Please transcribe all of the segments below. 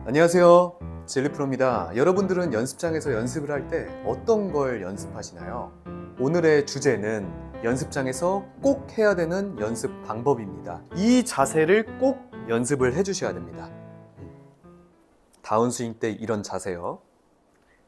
안녕하세요. 젤리프로입니다. 여러분들은 연습장에서 연습을 할 때 어떤 걸 연습하시나요? 오늘의 주제는 연습장에서 꼭 해야 되는 연습 방법입니다. 이 자세를 꼭 연습을 해주셔야 됩니다. 다운스윙 때 이런 자세요.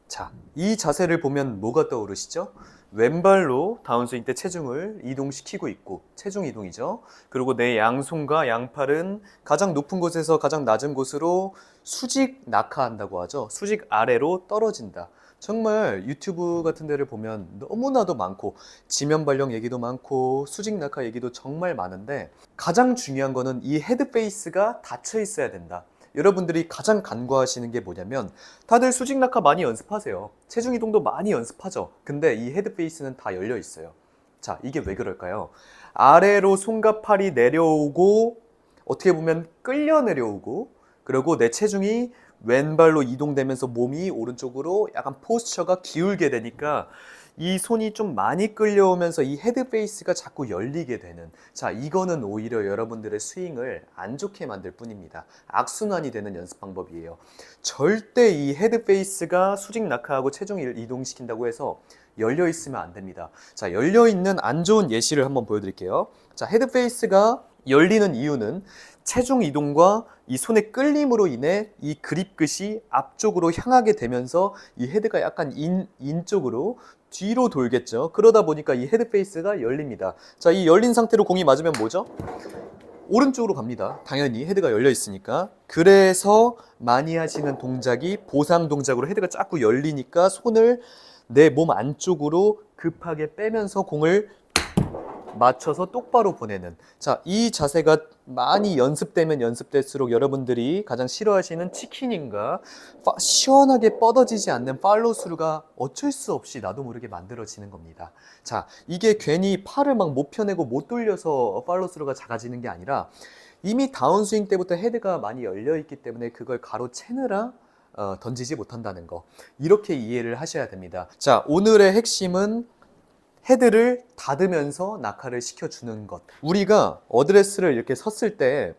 자, 이 자세를 보면 뭐가 떠오르시죠? 왼발로 다운스윙 때 체중을 이동시키고 있고, 체중 이동이죠. 그리고 내 양손과 양팔은 가장 높은 곳에서 가장 낮은 곳으로 수직 낙하한다고 하죠. 수직 아래로 떨어진다. 정말 유튜브 같은 데를 보면 너무나도 많고, 지면 발령 얘기도 많고, 수직 낙하 얘기도 정말 많은데, 가장 중요한 거는 이 헤드 페이스가 닫혀 있어야 된다. 여러분들이 가장 간과하시는 게 뭐냐면 다들 수직 낙하 많이 연습하세요. 체중 이동도 많이 연습하죠. 근데 이 헤드 페이스는 다 열려 있어요. 자, 이게 왜 그럴까요? 아래로 손과 팔이 내려오고 어떻게 보면 끌려 내려오고 그리고 내 체중이 왼발로 이동되면서 몸이 오른쪽으로 약간 포스처가 기울게 되니까 이 손이 좀 많이 끌려오면서 이 헤드 페이스가 자꾸 열리게 되는, 자, 이거는 오히려 여러분들의 스윙을 안 좋게 만들 뿐입니다. 악순환이 되는 연습 방법이에요. 절대 이 헤드 페이스가 수직 낙하하고 체중을 이동시킨다고 해서 열려 있으면 안 됩니다. 자, 열려 있는 안 좋은 예시를 한번 보여드릴게요. 자, 헤드 페이스가 열리는 이유는 체중 이동과 이 손의 끌림으로 인해 이 그립 끝이 앞쪽으로 향하게 되면서 이 헤드가 약간 인쪽으로 뒤로 돌겠죠. 그러다 보니까 이 헤드 페이스가 열립니다. 자, 이 열린 상태로 공이 맞으면 뭐죠? 오른쪽으로 갑니다. 당연히 헤드가 열려 있으니까. 그래서 많이 하시는 동작이 보상 동작으로 헤드가 자꾸 열리니까 손을 내 몸 안쪽으로 급하게 빼면서 공을 맞춰서 똑바로 보내는, 자, 이 자세가 많이 연습되면 연습될수록 여러분들이 가장 싫어하시는 치킨인가 시원하게 뻗어지지 않는 팔로우스루가 어쩔 수 없이 나도 모르게 만들어지는 겁니다. 자, 이게 괜히 팔을 막 못 펴내고 못 돌려서 팔로우스루가 작아지는 게 아니라 이미 다운스윙 때부터 헤드가 많이 열려 있기 때문에 그걸 가로채느라 던지지 못한다는 거, 이렇게 이해를 하셔야 됩니다. 자, 오늘의 핵심은 헤드를 닫으면서 낙하를 시켜주는 것. 우리가 어드레스를 이렇게 섰을 때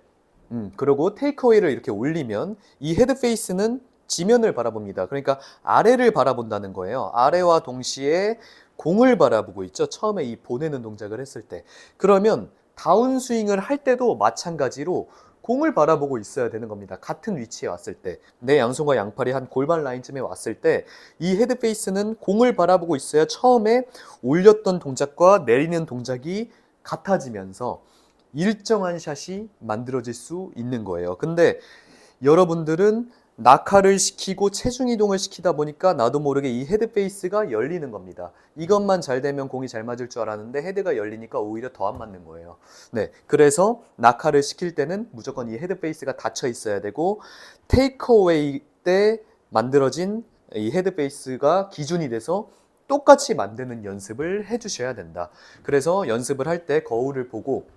그리고 테이크어웨이를 이렇게 올리면 이 헤드 페이스는 지면을 바라봅니다. 그러니까 아래를 바라본다는 거예요. 아래와 동시에 공을 바라보고 있죠. 처음에 이 보내는 동작을 했을 때. 그러면 다운스윙을 할 때도 마찬가지로 공을 바라보고 있어야 되는 겁니다. 같은 위치에 왔을 때, 내 양손과 양팔이 한 골반 라인쯤에 왔을 때 이 헤드 페이스는 공을 바라보고 있어야 처음에 올렸던 동작과 내리는 동작이 같아지면서 일정한 샷이 만들어질 수 있는 거예요. 근데 여러분들은 낙하를 시키고 체중 이동을 시키다 보니까 나도 모르게 이 헤드 페이스가 열리는 겁니다. 이것만 잘 되면 공이 잘 맞을 줄 알았는데 헤드가 열리니까 오히려 더 안 맞는 거예요. 네, 그래서 낙하를 시킬 때는 무조건 이 헤드 페이스가 닫혀 있어야 되고, 테이크어웨이 때 만들어진 이 헤드 페이스가 기준이 돼서 똑같이 만드는 연습을 해주셔야 된다. 그래서 연습을 할 때 거울을 보고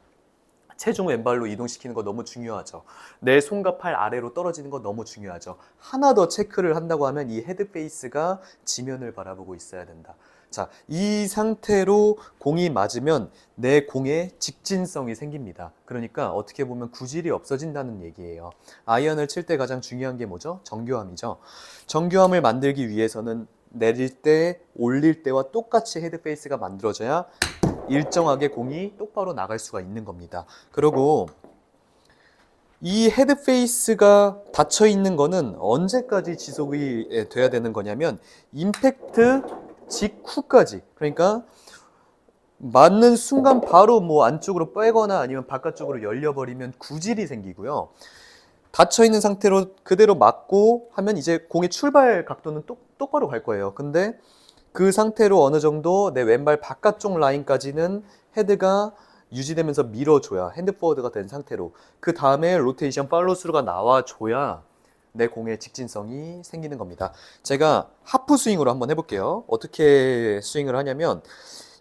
체중 왼발로 이동시키는 거 너무 중요하죠. 내 손과 팔 아래로 떨어지는 거 너무 중요하죠. 하나 더 체크를 한다고 하면 이 헤드 페이스가 지면을 바라보고 있어야 된다. 자, 이 상태로 공이 맞으면 내 공에 직진성이 생깁니다. 그러니까 어떻게 보면 구질이 없어진다는 얘기예요. 아이언을 칠 때 가장 중요한 게 뭐죠? 정교함이죠. 정교함을 만들기 위해서는 내릴 때, 올릴 때와 똑같이 헤드 페이스가 만들어져야 일정하게 공이 똑바로 나갈 수가 있는 겁니다. 그리고 이 헤드 페이스가 닫혀 있는 거는 언제까지 지속이 돼야 되는 거냐면 임팩트 직후까지, 그러니까 맞는 순간 바로 뭐 안쪽으로 빼거나 아니면 바깥쪽으로 열려버리면 구질이 생기고요. 닫혀 있는 상태로 그대로 맞고 하면 이제 공의 출발 각도는 똑바로 갈 거예요. 근데 그 상태로 어느 정도 내 왼발 바깥쪽 라인까지는 헤드가 유지되면서 밀어줘야 핸드 포워드가 된 상태로, 그 다음에 로테이션 팔로스루가 나와줘야 내 공의 직진성이 생기는 겁니다. 제가 하프 스윙으로 한번 해볼게요. 어떻게 스윙을 하냐면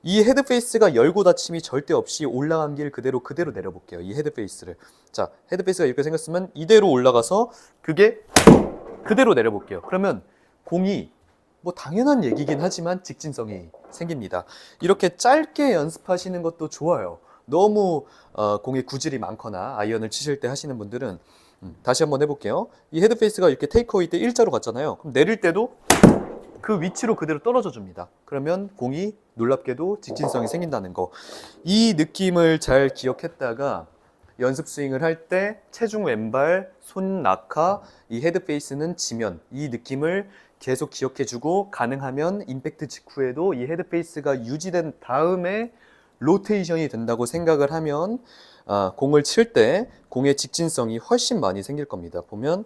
이 헤드 페이스가 열고 닫힘이 절대 없이 올라간 길 그대로 내려볼게요. 이 헤드 페이스를. 자, 헤드 페이스가 이렇게 생겼으면 이대로 올라가서 그게 그대로 내려볼게요. 그러면 공이 뭐 당연한 얘기긴 하지만 직진성이 생깁니다. 이렇게 짧게 연습하시는 것도 좋아요. 너무 공에 구질이 많거나 아이언을 치실 때 하시는 분들은 다시 한번 해볼게요. 이 헤드 페이스가 이렇게 테이크어웨이 때 일자로 갔잖아요. 그럼 내릴 때도 그 위치로 그대로 떨어져 줍니다. 그러면 공이 놀랍게도 직진성이 생긴다는 거. 이 느낌을 잘 기억했다가 연습 스윙을 할 때 체중 왼발, 손 낙하, 이 헤드 페이스는 지면, 이 느낌을 계속 기억해주고 가능하면 임팩트 직후에도 이 헤드 페이스가 유지된 다음에 로테이션이 된다고 생각을 하면 공을 칠 때 공의 직진성이 훨씬 많이 생길 겁니다. 보면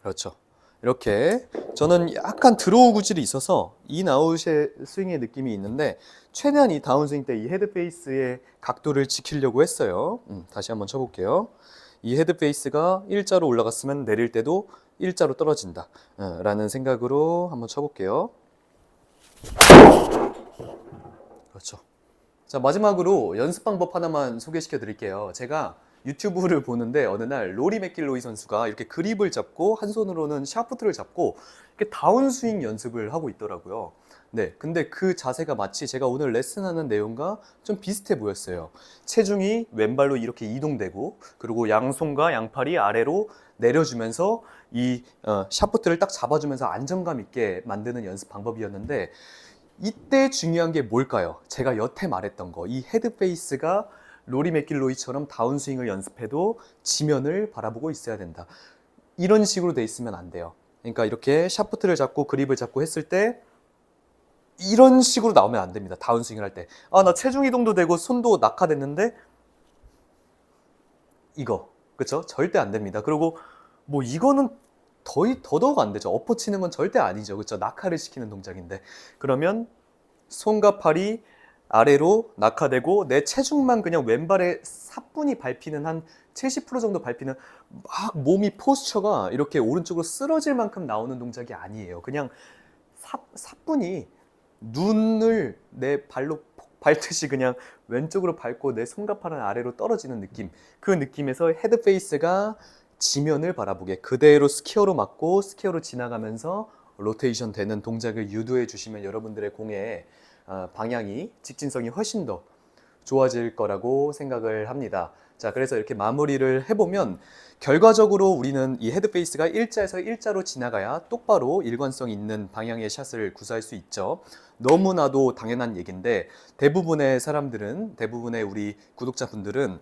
그렇죠. 이렇게 저는 약간 드로우 구질이 있어서 인아웃의 스윙의 느낌이 있는데 최대한 이 다운스윙 때 이 헤드 페이스의 각도를 지키려고 했어요. 다시 한번 쳐볼게요. 이 헤드 페이스가 일자로 올라갔으면 내릴 때도 일자로 떨어진다 라는 생각으로 한번 쳐볼게요. 그렇죠. 자, 마지막으로 연습 방법 하나만 소개시켜 드릴게요. 제가 유튜브를 보는데 어느 날 로리 맥길로이 선수가 이렇게 그립을 잡고 한 손으로는 샤프트를 잡고 이렇게 다운스윙 연습을 하고 있더라고요. 네, 근데 그 자세가 마치 제가 오늘 레슨하는 내용과 좀 비슷해 보였어요. 체중이 왼발로 이렇게 이동되고 그리고 양손과 양팔이 아래로 내려주면서 이 샤프트를 딱 잡아주면서 안정감 있게 만드는 연습 방법이었는데 이때 중요한 게 뭘까요? 제가 여태 말했던 거, 이 헤드 페이스가 로리 맥길로이처럼 다운스윙을 연습해도 지면을 바라보고 있어야 된다. 이런 식으로 돼 있으면 안 돼요. 그러니까 이렇게 샤프트를 잡고 그립을 잡고 했을 때 이런 식으로 나오면 안 됩니다. 다운스윙을 할 때. 나 체중 이동도 되고 손도 낙하됐는데 이거, 그쵸? 절대 안 됩니다. 그리고 뭐 이거는 더더욱 안 되죠. 엎어치는 건 절대 아니죠. 그쵸? 낙하를 시키는 동작인데. 그러면 손과 팔이 아래로 낙하되고 내 체중만 그냥 왼발에 사뿐히 밟히는 한 70% 정도 밟히는 막 몸이 포스처가 이렇게 오른쪽으로 쓰러질 만큼 나오는 동작이 아니에요. 그냥 사뿐히 눈을 내 발로 밟듯이 그냥 왼쪽으로 밟고 내 손과 팔은 아래로 떨어지는 느낌. 그 느낌에서 헤드 페이스가 지면을 바라보게 그대로 스퀘어로 맞고 스퀘어로 지나가면서 로테이션 되는 동작을 유도해 주시면 여러분들의 공의 방향이 직진성이 훨씬 더 좋아질 거라고 생각을 합니다. 자, 그래서 이렇게 마무리를 해보면 결과적으로 우리는 이 헤드 페이스가 일자에서 일자로 지나가야 똑바로 일관성 있는 방향의 샷을 구사할 수 있죠. 너무나도 당연한 얘기인데 대부분의 사람들은, 대부분의 우리 구독자분들은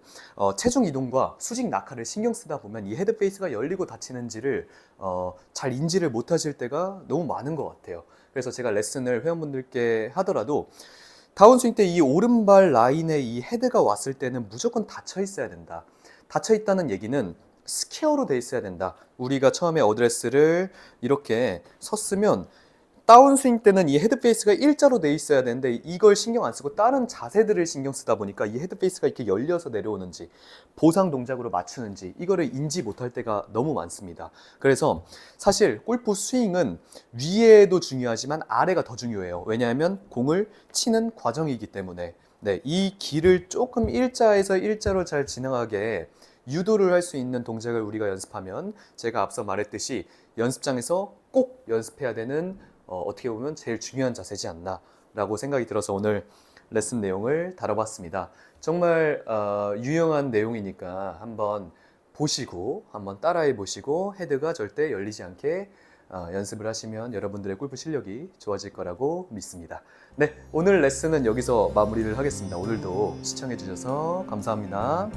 체중 이동과 수직 낙하를 신경 쓰다 보면 이 헤드 페이스가 열리고 닫히는지를 잘 인지를 못하실 때가 너무 많은 것 같아요. 그래서 제가 레슨을 회원분들께 하더라도 다운스윙 때 이 오른발 라인에 이 헤드가 왔을 때는 무조건 닫혀 있어야 된다. 닫혀 있다는 얘기는 스퀘어로 돼 있어야 된다. 우리가 처음에 어드레스를 이렇게 섰으면 다운스윙 때는 이 헤드 페이스가 일자로 돼 있어야 되는데 이걸 신경 안 쓰고 다른 자세들을 신경 쓰다 보니까 이 헤드 페이스가 이렇게 열려서 내려오는지 보상 동작으로 맞추는지 이거를 인지 못할 때가 너무 많습니다. 그래서 사실 골프 스윙은 위에도 중요하지만 아래가 더 중요해요. 왜냐하면 공을 치는 과정이기 때문에 네, 이 길을 조금 일자에서 일자로 잘 지나가게 유도를 할 수 있는 동작을 우리가 연습하면 제가 앞서 말했듯이 연습장에서 꼭 연습해야 되는 어떻게 보면 제일 중요한 자세지 않나 라고 생각이 들어서 오늘 레슨 내용을 다뤄봤습니다. 정말 유용한 내용이니까 한번 보시고 한번 따라해 보시고 헤드가 절대 열리지 않게 연습을 하시면 여러분들의 골프 실력이 좋아질 거라고 믿습니다. 네, 오늘 레슨은 여기서 마무리를 하겠습니다. 오늘도 시청해 주셔서 감사합니다.